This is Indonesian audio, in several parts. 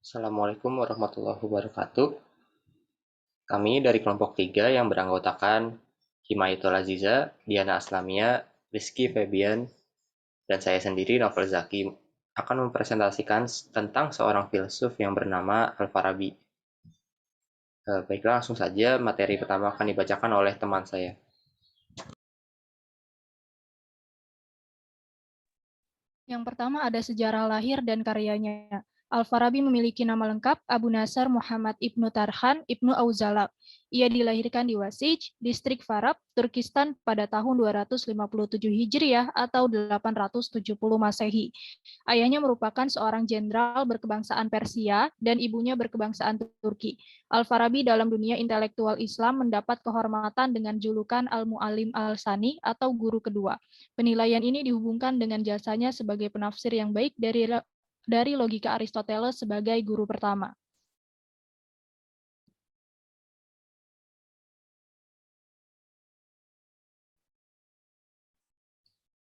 Assalamualaikum warahmatullahi wabarakatuh. Kami dari kelompok 3 yang beranggotakan Himayatul Aziza, Diana Aslamia, Rizky Febian, dan saya sendiri Novel Zaki akan mempresentasikan tentang seorang filsuf yang bernama Al-Farabi. Baiklah, langsung saja materi pertama akan dibacakan oleh teman saya. Yang pertama ada sejarah lahir dan karyanya. Al-Farabi memiliki nama lengkap Abu Nasr Muhammad Ibnu Tarhan Ibnu Auzalak. Ia dilahirkan di Wasij, distrik Farab, Turkistan pada tahun 257 Hijriah atau 870 Masehi. Ayahnya merupakan seorang jenderal berkebangsaan Persia dan ibunya berkebangsaan Turki. Al-Farabi dalam dunia intelektual Islam mendapat kehormatan dengan julukan Al-Mu'allim Al-Sani atau guru kedua. Penilaian ini dihubungkan dengan jasanya sebagai penafsir yang baik dari logika Aristoteles sebagai guru pertama.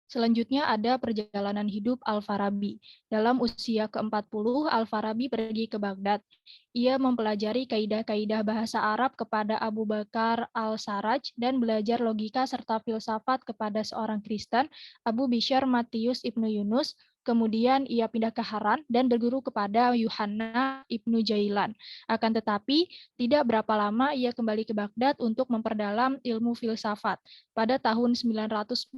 Selanjutnya ada perjalanan hidup Al-Farabi. Dalam usia ke-40, Al-Farabi pergi ke Baghdad. Ia mempelajari kaidah-kaidah bahasa Arab kepada Abu Bakar Al-Sarraj dan belajar logika serta filsafat kepada seorang Kristen, Abu Bishr Matius Ibnu Yunus. Kemudian ia pindah ke Haran dan berguru kepada Yuhanna Ibnu Jailan. Akan tetapi, tidak berapa lama ia kembali ke Baghdad untuk memperdalam ilmu filsafat. Pada tahun 945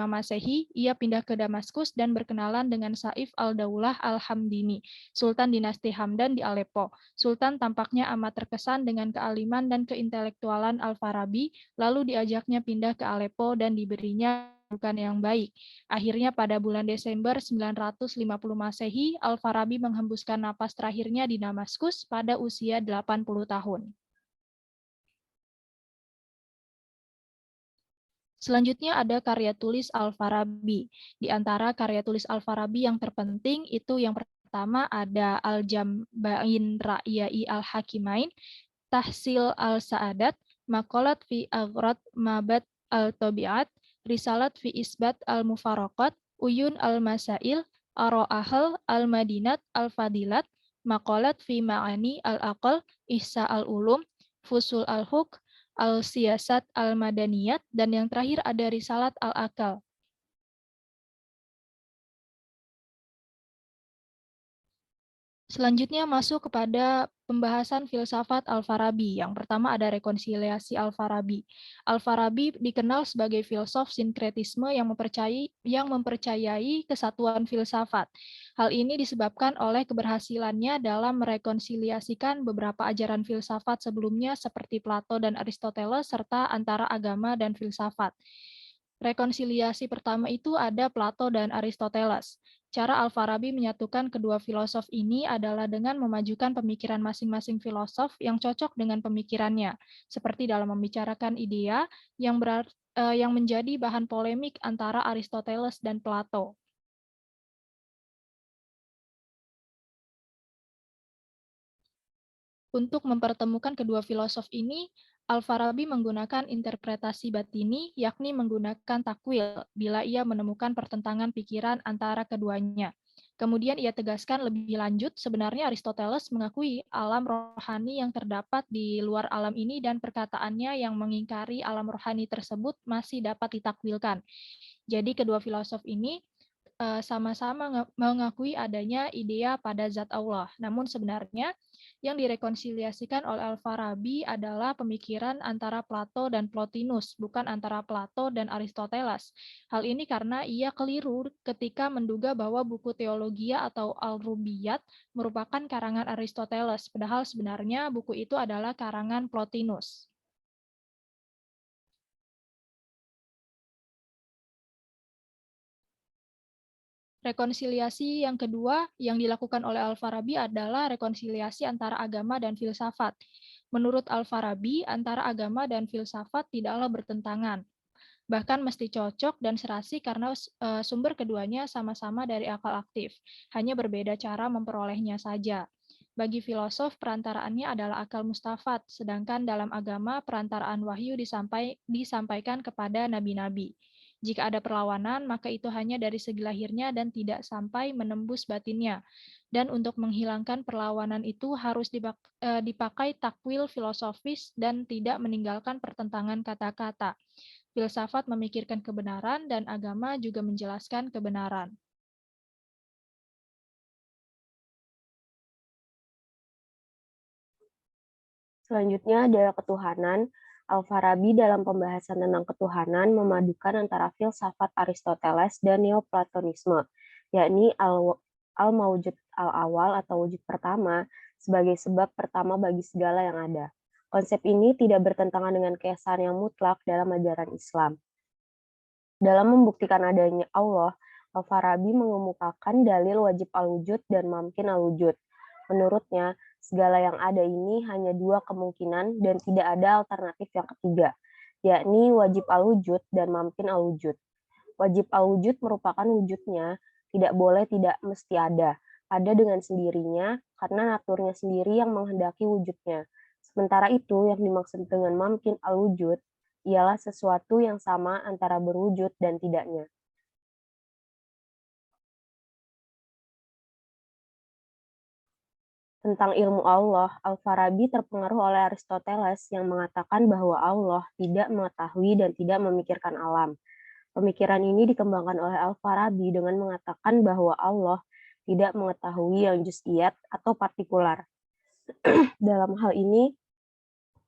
Masehi, ia pindah ke Damaskus dan berkenalan dengan Saif al-Daulah al-Hamdini, Sultan dinasti Hamdan di Aleppo. Sultan tampaknya amat terkesan dengan kealiman dan keintelektualan Al-Farabi, lalu diajaknya pindah ke Aleppo dan diberinya julukan yang baik. Akhirnya pada bulan Desember 950 Masehi, Al-Farabi menghembuskan napas terakhirnya di Damaskus pada usia 80 tahun. Selanjutnya ada karya tulis Al-Farabi. Di antara karya tulis Al-Farabi yang terpenting itu yang pertama ada Al-Jambain Ra'yai Al-Hakimain, Tahsil Al-Sa'adat, Maqalat fi Aghrad Mabad Al-Tabi'at, Risalat fi Isbat Al-Mufaraqat, Uyun Al-Masail, Aro'ahal Al-Madinat Al-Fadilat, Maqalat fi Ma'ani Al-Aqal, Ihsa Al-Ulum, Fusul Al-Huk, Al-Siyasat Al-Madaniyat, dan yang terakhir ada Risalat Al-Akal. Selanjutnya masuk kepada pembahasan filsafat Al-Farabi. Yang pertama ada rekonsiliasi Al-Farabi. Al-Farabi dikenal sebagai filsuf sinkretisme yang mempercayai kesatuan filsafat. Hal ini disebabkan oleh keberhasilannya dalam merekonsiliasikan beberapa ajaran filsafat sebelumnya seperti Plato dan Aristoteles serta antara agama dan filsafat. Rekonsiliasi pertama itu ada Plato dan Aristoteles. Cara Al-Farabi menyatukan kedua filosof ini adalah dengan memajukan pemikiran masing-masing filosof yang cocok dengan pemikirannya, seperti dalam membicarakan idea yang menjadi bahan polemik antara Aristoteles dan Plato. Untuk mempertemukan kedua filosof ini, Al-Farabi menggunakan interpretasi batini, yakni menggunakan takwil bila ia menemukan pertentangan pikiran antara keduanya. Kemudian ia tegaskan lebih lanjut, sebenarnya Aristoteles mengakui alam rohani yang terdapat di luar alam ini dan perkataannya yang mengingkari alam rohani tersebut masih dapat ditakwilkan. Jadi kedua filosof ini sama-sama mengakui adanya idea pada zat Allah. Namun sebenarnya yang direkonsiliasikan oleh Al-Farabi adalah pemikiran antara Plato dan Plotinus, bukan antara Plato dan Aristoteles. Hal ini karena ia keliru ketika menduga bahwa buku Teologia atau Al-Rubiyat merupakan karangan Aristoteles, padahal sebenarnya buku itu adalah karangan Plotinus. Rekonsiliasi yang kedua yang dilakukan oleh Al-Farabi adalah rekonsiliasi antara agama dan filsafat. Menurut Al-Farabi, antara agama dan filsafat tidaklah bertentangan, bahkan mesti cocok dan serasi karena sumber keduanya sama-sama dari akal aktif, hanya berbeda cara memperolehnya saja. Bagi filosof, perantaraannya adalah akal mustafat, sedangkan dalam agama perantaraan wahyu disampaikan kepada nabi-nabi. Jika ada perlawanan, maka itu hanya dari segi lahirnya dan tidak sampai menembus batinnya. Dan untuk menghilangkan perlawanan itu harus dipakai takwil filosofis dan tidak meninggalkan pertentangan kata-kata. Filsafat memikirkan kebenaran dan agama juga menjelaskan kebenaran. Selanjutnya adalah ketuhanan. Al-Farabi dalam pembahasan tentang ketuhanan memadukan antara filsafat Aristoteles dan Neoplatonisme, yakni al-mawjud al-awal atau wujud pertama sebagai sebab pertama bagi segala yang ada. Konsep ini tidak bertentangan dengan keesaan yang mutlak dalam ajaran Islam. Dalam membuktikan adanya Allah, Al-Farabi mengemukakan dalil wajib al-wujud dan mamkin al-wujud. Menurutnya, segala yang ada ini hanya dua kemungkinan dan tidak ada alternatif yang ketiga, yakni wajib al-wujud dan mamkin al-wujud. Wajib al-wujud merupakan wujudnya, tidak boleh tidak mesti ada dengan sendirinya karena naturnya sendiri yang menghendaki wujudnya. Sementara itu, yang dimaksud dengan mamkin al-wujud ialah sesuatu yang sama antara berwujud dan tidaknya. Tentang ilmu Allah, Al-Farabi terpengaruh oleh Aristoteles yang mengatakan bahwa Allah tidak mengetahui dan tidak memikirkan alam. Pemikiran ini dikembangkan oleh Al-Farabi dengan mengatakan bahwa Allah tidak mengetahui yang juz'iyat atau partikular. Dalam hal ini,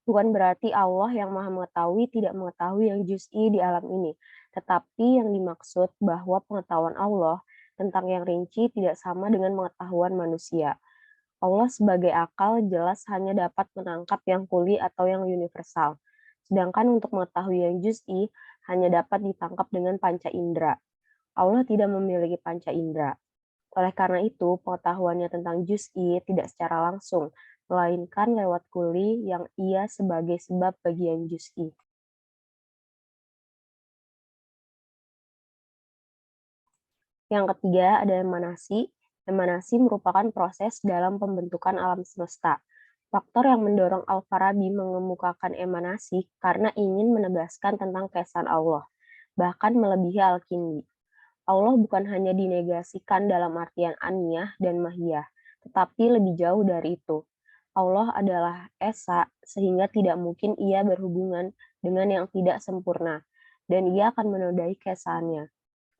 bukan berarti Allah yang maha mengetahui tidak mengetahui yang juz'i di alam ini, tetapi yang dimaksud bahwa pengetahuan Allah tentang yang rinci tidak sama dengan pengetahuan manusia. Allah sebagai akal jelas hanya dapat menangkap yang kuli atau yang universal, sedangkan untuk mengetahui yang juz'i hanya dapat ditangkap dengan panca indera. Allah tidak memiliki panca indera. Oleh karena itu, pengetahuannya tentang juz'i tidak secara langsung, melainkan lewat kuli yang ia sebagai sebab bagi yang juz'i. Yang ketiga ada emanasi. Emanasi merupakan proses dalam pembentukan alam semesta. Faktor yang mendorong Al-Farabi mengemukakan emanasi karena ingin menegaskan tentang keesaan Allah, bahkan melebihi Al-Kindi. Allah bukan hanya dinegasikan dalam artian aniyah dan mahiyah, tetapi lebih jauh dari itu. Allah adalah esa, sehingga tidak mungkin ia berhubungan dengan yang tidak sempurna, dan ia akan menodai keesaannya.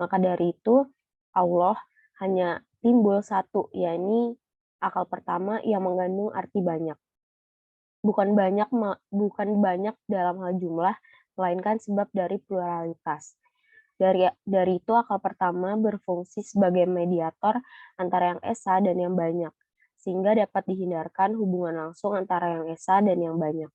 Maka dari itu, Allah hanya timbul satu, yakni akal pertama yang mengandung arti banyak. Bukan banyak dalam hal jumlah, melainkan sebab dari pluralitas. Dari itu akal pertama berfungsi sebagai mediator antara yang esa dan yang banyak, sehingga dapat dihindarkan hubungan langsung antara yang esa dan yang banyak.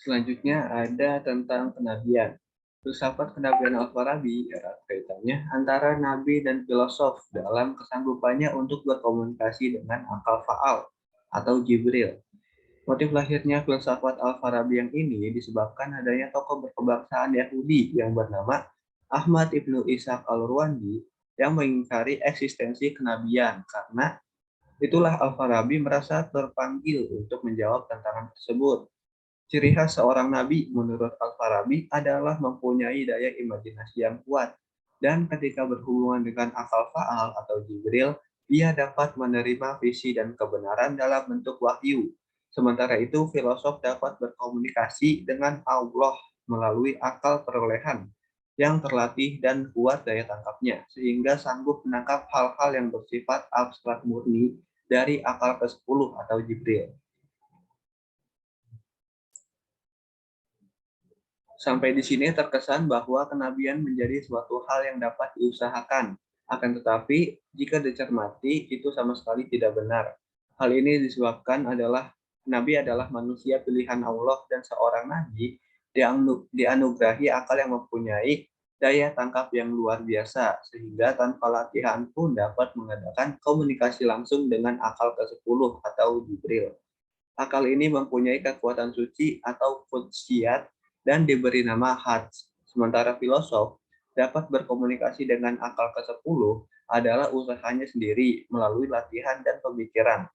Selanjutnya ada tentang kenabian. Filsafat kenabian Al-Farabi erat kaitannya antara nabi dan filosof dalam kesanggupannya untuk berkomunikasi dengan akal faal atau Jibril. Motif lahirnya filsafat Al-Farabi yang ini disebabkan adanya tokoh berkebangsaan Yahudi yang bernama Ahmad Ibnu Ishaq Al-Rwandi yang mengingkari eksistensi kenabian. Karena itulah Al-Farabi merasa terpanggil untuk menjawab tantangan tersebut. Ciri khas seorang nabi menurut Al-Farabi adalah mempunyai daya imajinasi yang kuat, dan ketika berhubungan dengan akal faal atau Jibril, ia dapat menerima visi dan kebenaran dalam bentuk wahyu. Sementara itu, filosof dapat berkomunikasi dengan Allah melalui akal perolehan yang terlatih dan kuat daya tangkapnya, sehingga sanggup menangkap hal-hal yang bersifat abstrak murni dari akal ke-10 atau Jibril. Sampai di sini terkesan bahwa kenabian menjadi suatu hal yang dapat diusahakan. Akan tetapi, jika dicermati, itu sama sekali tidak benar. Hal ini disebabkan Nabi adalah manusia pilihan Allah dan seorang Nabi dianugerahi akal yang mempunyai daya tangkap yang luar biasa, sehingga tanpa latihan pun dapat mengadakan komunikasi langsung dengan akal ke-10 atau Jibril. Akal ini mempunyai kekuatan suci atau kudsiyat dan diberi nama Hajj. Sementara filosof dapat berkomunikasi dengan akal ke-10 adalah usahanya sendiri melalui latihan dan pemikiran.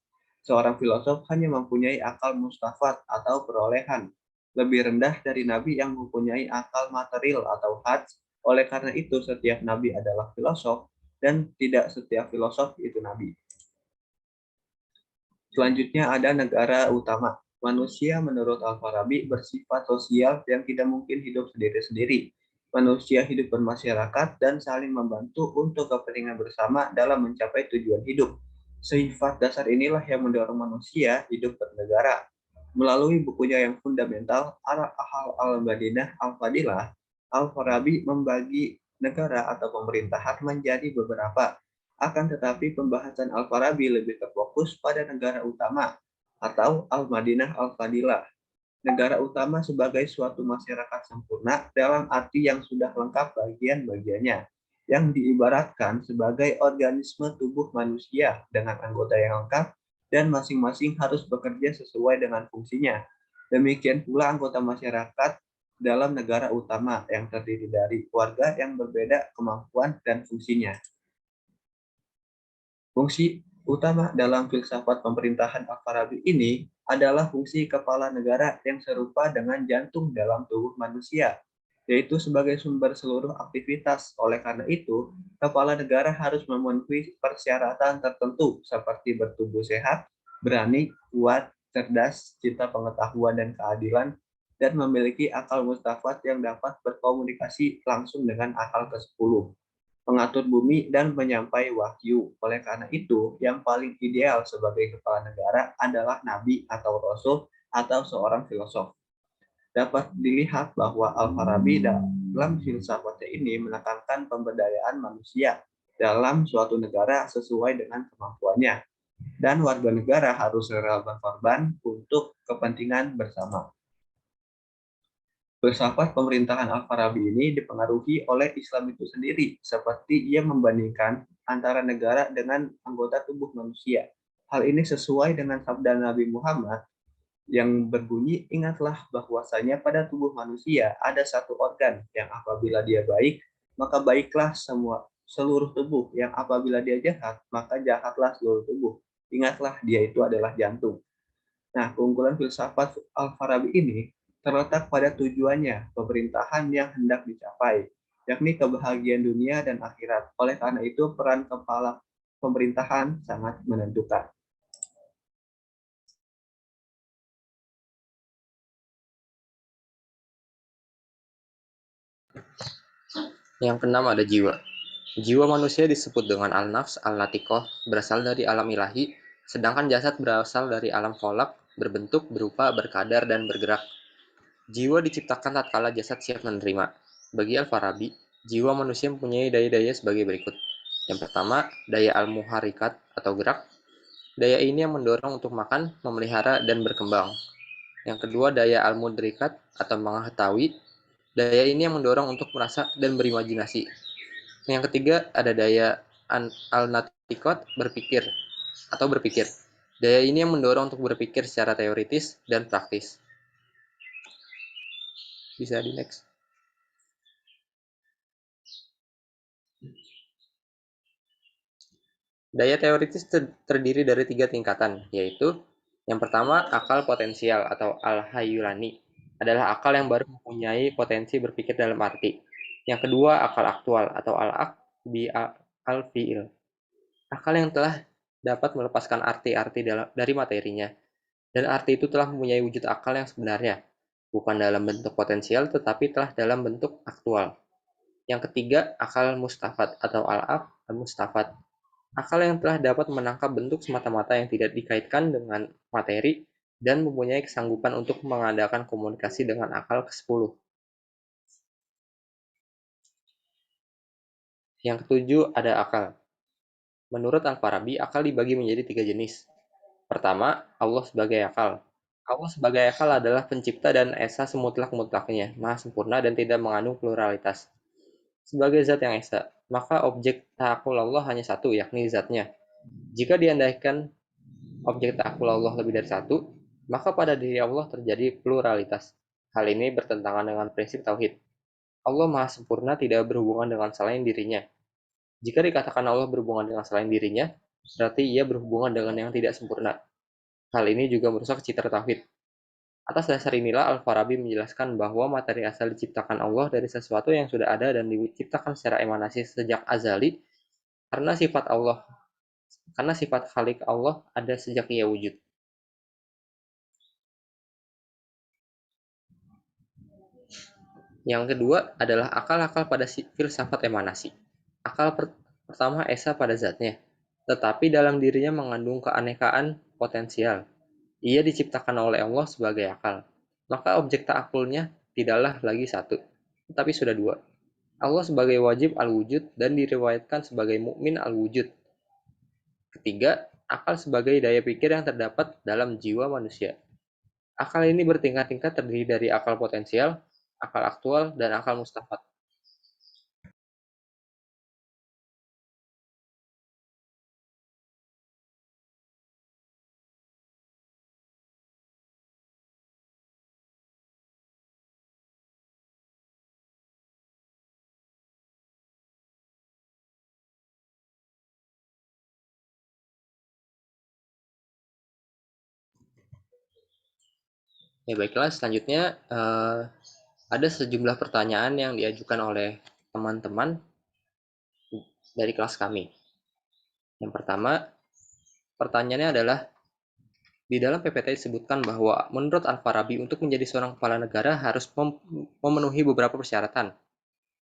Seorang filosof hanya mempunyai akal mustafat atau perolehan, lebih rendah dari nabi yang mempunyai akal material atau hads. Oleh karena itu, setiap nabi adalah filosof dan tidak setiap filosof itu nabi. Selanjutnya ada negara utama. Manusia menurut Al-Farabi bersifat sosial yang tidak mungkin hidup sendiri-sendiri. Manusia hidup bermasyarakat dan saling membantu untuk kepentingan bersama dalam mencapai tujuan hidup. Sifat dasar inilah yang mendorong manusia hidup bernegara. Melalui bukunya yang fundamental, Al-Ahal al-Madinah al-Fadilah, Al-Farabi membagi negara atau pemerintahan menjadi beberapa. Akan tetapi pembahasan Al-Farabi lebih terfokus pada negara utama atau Al-Madinah Al-Fadilah. Negara utama sebagai suatu masyarakat sempurna dalam arti yang sudah lengkap bagian-bagiannya, yang diibaratkan sebagai organisme tubuh manusia dengan anggota yang lengkap dan masing-masing harus bekerja sesuai dengan fungsinya. Demikian pula anggota masyarakat dalam negara utama yang terdiri dari warga yang berbeda kemampuan dan fungsinya. Fungsi utama dalam filsafat pemerintahan Al-Farabi ini adalah fungsi kepala negara yang serupa dengan jantung dalam tubuh manusia, yaitu sebagai sumber seluruh aktivitas. Oleh karena itu, kepala negara harus memenuhi persyaratan tertentu seperti bertubuh sehat, berani, kuat, cerdas, cinta pengetahuan dan keadilan, dan memiliki akal mustafat yang dapat berkomunikasi langsung dengan akal ke-10, mengatur bumi, dan menyampai wahyu. Oleh karena itu, yang paling ideal sebagai kepala negara adalah nabi atau rasul atau seorang filosof. Dapat dilihat bahwa Al-Farabi dalam filsafatnya ini menekankan pemberdayaan manusia dalam suatu negara sesuai dengan kemampuannya, dan warga negara harus rela berkorban untuk kepentingan bersama. Filsafat pemerintahan Al-Farabi ini dipengaruhi oleh Islam itu sendiri, seperti ia membandingkan antara negara dengan anggota tubuh manusia. Hal ini sesuai dengan sabda Nabi Muhammad yang berbunyi, ingatlah bahwasanya pada tubuh manusia ada satu organ yang apabila dia baik, maka baiklah seluruh tubuh, yang apabila dia jahat, maka jahatlah seluruh tubuh. Ingatlah dia itu adalah jantung. Nah, keunggulan filsafat Al-Farabi ini terletak pada tujuannya, pemerintahan yang hendak dicapai, yakni kebahagiaan dunia dan akhirat. Oleh karena itu, peran kepala pemerintahan sangat menentukan. Yang keenam ada jiwa. Jiwa manusia disebut dengan al-nafs al-latiqoh, berasal dari alam ilahi, sedangkan jasad berasal dari alam kholak, berbentuk, berupa, berkadar, dan bergerak. Jiwa diciptakan tatkala jasad siap menerima. Bagi Al-Farabi, jiwa manusia mempunyai daya-daya sebagai berikut. Yang pertama, daya al-muharikat atau gerak. Daya ini yang mendorong untuk makan, memelihara, dan berkembang. Yang kedua, daya al-mudrikat atau mengetahui. Daya ini yang mendorong untuk merasa dan berimajinasi. Yang ketiga, ada daya al-natikot, berpikir atau berpikir. Daya ini yang mendorong untuk berpikir secara teoritis dan praktis. Bisa di next. Daya teoritis terdiri dari 3 tingkatan, yaitu yang pertama, akal potensial atau al-hayulani, adalah akal yang baru mempunyai potensi berpikir dalam arti. Yang kedua, akal aktual atau al-fi'il, akal yang telah dapat melepaskan arti-arti dari materinya, dan arti itu telah mempunyai wujud akal yang sebenarnya, bukan dalam bentuk potensial tetapi telah dalam bentuk aktual. Yang ketiga, akal mustafat atau al-mustafat, akal yang telah dapat menangkap bentuk semata-mata yang tidak dikaitkan dengan materi dan mempunyai kesanggupan untuk mengadakan komunikasi dengan akal ke-10. Yang ketujuh, ada akal. Menurut Al-Farabi, akal dibagi menjadi 3 jenis. Pertama, Allah sebagai akal. Allah sebagai akal adalah pencipta dan esa semutlak-mutlaknya, maha sempurna dan tidak mengandung pluralitas. Sebagai zat yang esa, maka objek ta'akul Allah hanya satu, yakni zatnya. Jika diandaikan objek ta'akul Allah lebih dari satu, maka pada diri Allah terjadi pluralitas. Hal ini bertentangan dengan prinsip tauhid. Allah maha sempurna, tidak berhubungan dengan selain dirinya. Jika dikatakan Allah berhubungan dengan selain dirinya, berarti ia berhubungan dengan yang tidak sempurna. Hal ini juga merusak citra tauhid. Atas dasar inilah Al-Farabi menjelaskan bahwa materi asal diciptakan Allah dari sesuatu yang sudah ada dan diciptakan secara emanasi sejak azali, karena sifat Khalik Allah ada sejak ia wujud. Yang kedua adalah akal-akal pada filsafat emanasi. Akal pertama esa pada zatnya, tetapi dalam dirinya mengandung keanekaan potensial. Ia diciptakan oleh Allah sebagai akal. Maka objek ta'akulnya tidaklah lagi satu, tetapi sudah dua. Allah sebagai wajib al-wujud dan diriwayatkan sebagai mukmin al-wujud. Ketiga, akal sebagai daya pikir yang terdapat dalam jiwa manusia. Akal ini bertingkat-tingkat terdiri dari akal potensial, akal aktual, dan akal mustafat. Ya baiklah, selanjutnya ada sejumlah pertanyaan yang diajukan oleh teman-teman dari kelas kami. Yang pertama, pertanyaannya adalah, di dalam PPT disebutkan bahwa menurut Al-Farabi untuk menjadi seorang kepala negara harus memenuhi beberapa persyaratan.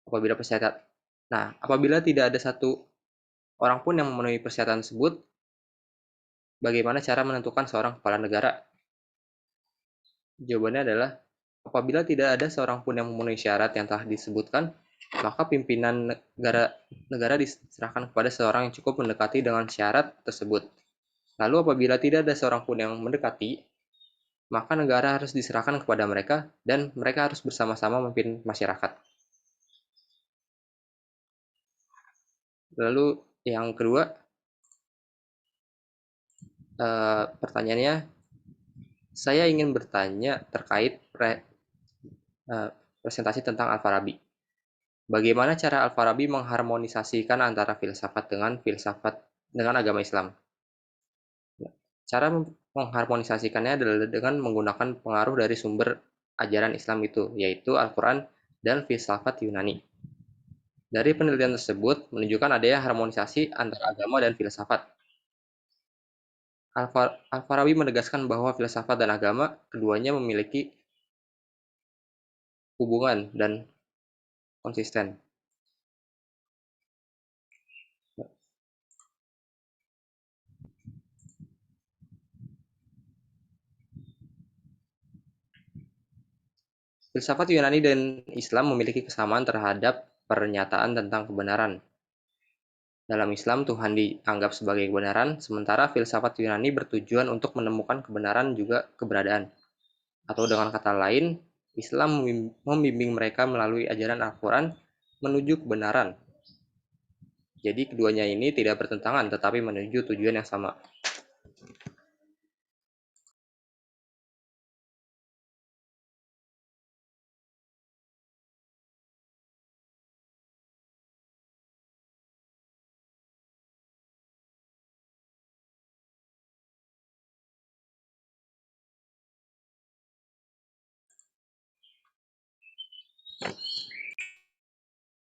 Apabila tidak ada satu orang pun yang memenuhi persyaratan tersebut, bagaimana cara menentukan seorang kepala negara? Jawabannya adalah, apabila tidak ada seorang pun yang memenuhi syarat yang telah disebutkan, maka pimpinan negara diserahkan kepada seorang yang cukup mendekati dengan syarat tersebut. Lalu apabila tidak ada seorang pun yang mendekati, maka negara harus diserahkan kepada mereka dan mereka harus bersama-sama memimpin masyarakat. Lalu yang kedua, pertanyaannya, saya ingin bertanya terkait presentasi tentang Al-Farabi. Bagaimana cara Al-Farabi mengharmonisasikan antara filsafat dengan agama Islam? Cara mengharmonisasikannya adalah dengan menggunakan pengaruh dari sumber ajaran Islam itu, yaitu Al-Quran dan filsafat Yunani. Dari penelitian tersebut menunjukkan adanya harmonisasi antara agama dan filsafat. Al-Farabi menegaskan bahwa filsafat dan agama keduanya memiliki hubungan dan konsisten. Filsafat Yunani dan Islam memiliki kesamaan terhadap pernyataan tentang kebenaran. Dalam Islam, Tuhan dianggap sebagai kebenaran, sementara filsafat Yunani bertujuan untuk menemukan kebenaran juga keberadaan. Atau dengan kata lain, Islam membimbing mereka melalui ajaran Al-Quran menuju kebenaran. Jadi keduanya ini tidak bertentangan, tetapi menuju tujuan yang sama.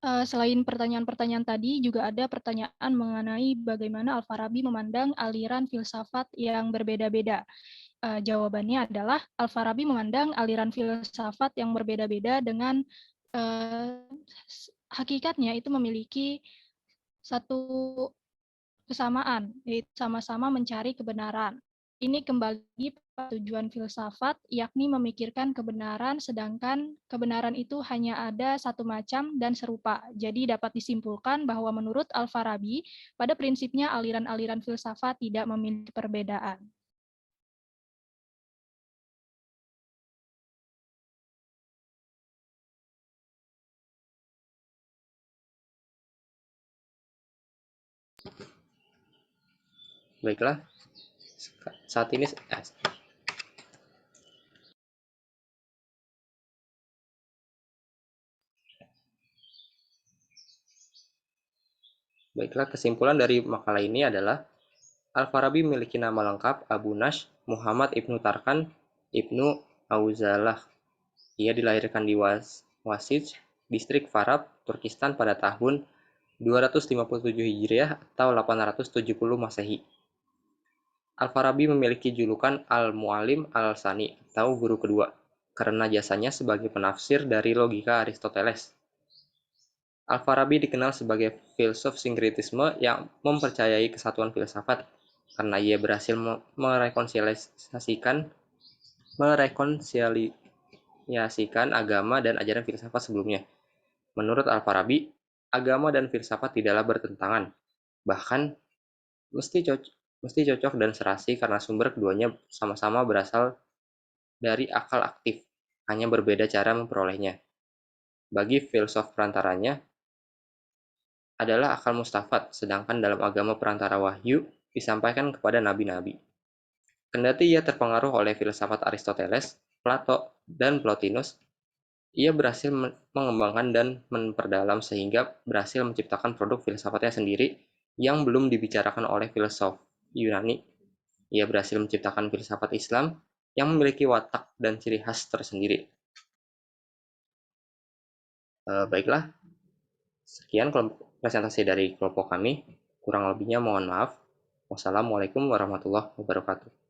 Selain pertanyaan-pertanyaan tadi, juga ada pertanyaan mengenai bagaimana Al-Farabi memandang aliran filsafat yang berbeda-beda. Jawabannya adalah Al-Farabi memandang aliran filsafat yang berbeda-beda dengan hakikatnya itu memiliki satu kesamaan, yaitu sama-sama mencari kebenaran. Ini kembali pada tujuan filsafat, yakni memikirkan kebenaran, sedangkan kebenaran itu hanya ada satu macam dan serupa. Jadi dapat disimpulkan bahwa menurut Al-Farabi, pada prinsipnya aliran-aliran filsafat tidak memiliki perbedaan. Baiklah, saat ini kesimpulan dari makalah ini adalah Al-Farabi memiliki nama lengkap Abu Nashr Muhammad Ibnu Tarkan Ibnu Auzalah. Ia dilahirkan di Wasij, distrik Farab, Turkistan pada tahun 257 Hijriah atau 870 Masehi. Al-Farabi memiliki julukan Al-Mu'allim Al-Sani atau guru kedua, karena jasanya sebagai penafsir dari logika Aristoteles. Al-Farabi dikenal sebagai filsuf sinkretisme yang mempercayai kesatuan filsafat, karena ia berhasil merekonsiliasikan agama dan ajaran filsafat sebelumnya. Menurut Al-Farabi, agama dan filsafat tidaklah bertentangan, bahkan mesti cocok dan serasi karena sumber keduanya sama-sama berasal dari akal aktif, hanya berbeda cara memperolehnya. Bagi filsuf perantaranya adalah akal mustafat, sedangkan dalam agama perantara wahyu disampaikan kepada nabi-nabi. Kendati ia terpengaruh oleh filsafat Aristoteles, Plato, dan Plotinus, ia berhasil mengembangkan dan memperdalam sehingga berhasil menciptakan produk filsafatnya sendiri yang belum dibicarakan oleh filsuf Yunani. Ia berhasil menciptakan filsafat Islam yang memiliki watak dan ciri khas tersendiri. Baiklah, sekian presentasi dari kelompok kami. Kurang lebihnya mohon maaf. Wassalamualaikum warahmatullahi wabarakatuh.